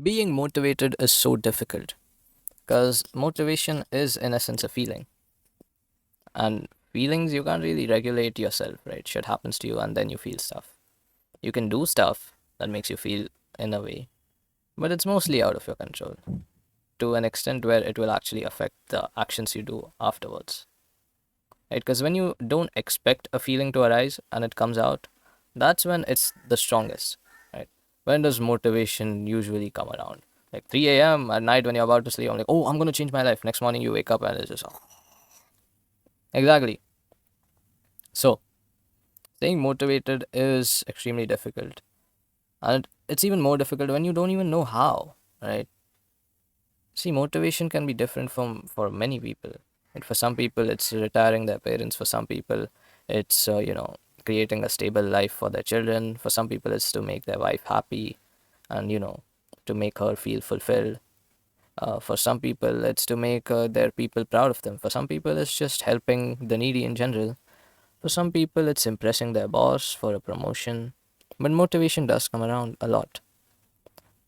Being motivated is so difficult because motivation is, in essence, a feeling. And feelings, you can't really regulate yourself, right? Shit happens to you and then you feel stuff. You can do stuff that makes you feel in a way, but it's mostly out of your control to an extent where it will actually affect the actions you do afterwards, right? Because when you don't expect a feeling to arise and it comes out, that's when it's the strongest, right? When does motivation usually come around? Like 3 a.m. at night when you're about to sleep, I'm like, oh, I'm going to change my life. Next morning you wake up and it's just, oh. Exactly. So, staying motivated is extremely difficult. And it's even more difficult when you don't even know how, right? See, motivation can be different from for many people. And for some people, it's retiring their parents. For some people, it's creating a stable life for their children. For some people, it's to make their wife happy, and to make her feel fulfilled. For some people, it's to make their people proud of them. For some people, it's just helping the needy in general. For some people, it's impressing their boss for a promotion. But motivation does come around a lot.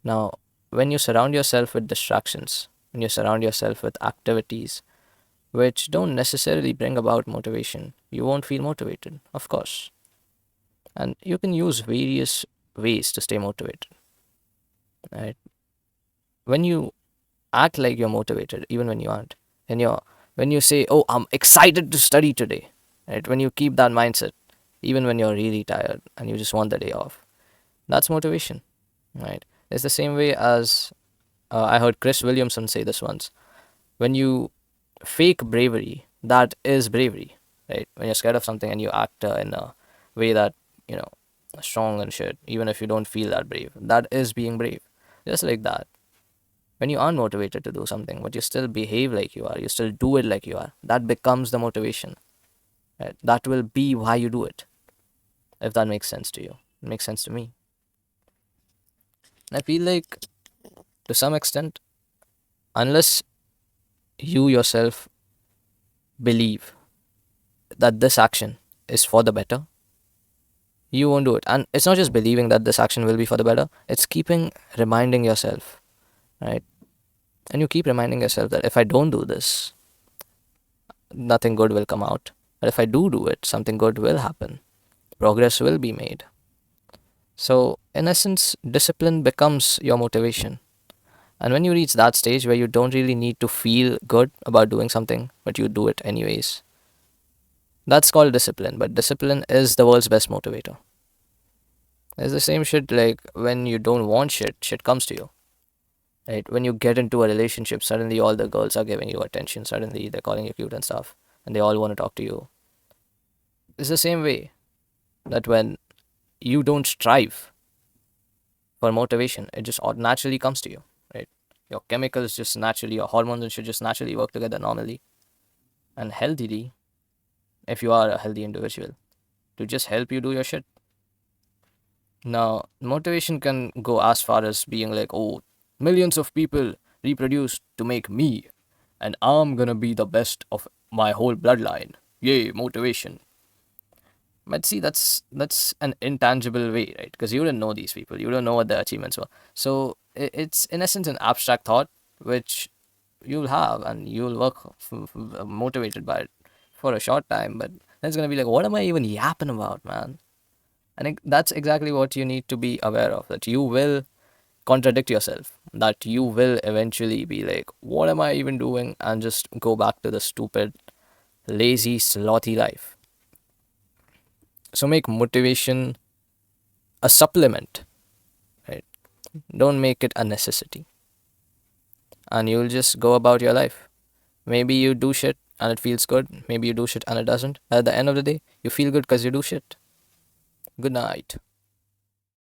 Now, when you surround yourself with distractions, when you surround yourself with activities which don't necessarily bring about motivation, you won't feel motivated, of course. And you can use various ways to stay motivated, right? When you act like you're motivated, even when you aren't, and when you say, "Oh, I'm excited to study today," right? When you keep that mindset, even when you're really tired and you just want the day off, that's motivation, right? It's the same way as I heard Chris Williamson say this once. When you fake bravery, that is bravery, right? When you're scared of something and you act in a way that, you know, strong and shit, even if you don't feel that brave, that is being brave. Just like that. When you aren't motivated to do something, but you still behave like you are, you still do it like you are, that becomes the motivation, right? That will be why you do it, if that makes sense to you. It makes sense to me. And I feel like, to some extent, unless you yourself believe that this action is for the better, you won't do it. And it's not just believing that this action will be for the better, it's keeping reminding yourself, right? And you keep reminding yourself that if I don't do this, nothing good will come out. But if I do it, something good will happen. Progress will be made. So, in essence, discipline becomes your motivation. And when you reach that stage where you don't really need to feel good about doing something, but you do it anyways, that's called discipline. But discipline is the world's best motivator. It's the same shit like when you don't want shit, shit comes to you. Right? When you get into a relationship, suddenly all the girls are giving you attention. Suddenly they're calling you cute and stuff, and they all want to talk to you. It's the same way that when you don't strive for motivation, it just naturally comes to you, right? Your chemicals just naturally, your hormones and should just naturally work together normally and healthily, if you are a healthy individual, to just help you do your shit. Now, motivation can go as far as being like, oh, millions of people reproduce to make me, and I'm gonna be the best of my whole bloodline. Yay, motivation. But see, that's an intangible way, right? Because you don't know these people, you don't know what their achievements were. So it's in essence an abstract thought which you'll have, and you'll work motivated by it for a short time. But then it's gonna be like, what am I even yapping about, man? I think that's exactly what you need to be aware of. That you will contradict yourself. That you will eventually be like, what am I even doing? And just go back to the stupid, lazy, slothy life. So make motivation a supplement, right? Don't make it a necessity. And you'll just go about your life. Maybe you do shit and it feels good. Maybe you do shit and it doesn't. At the end of the day, you feel good because you do shit. Good night.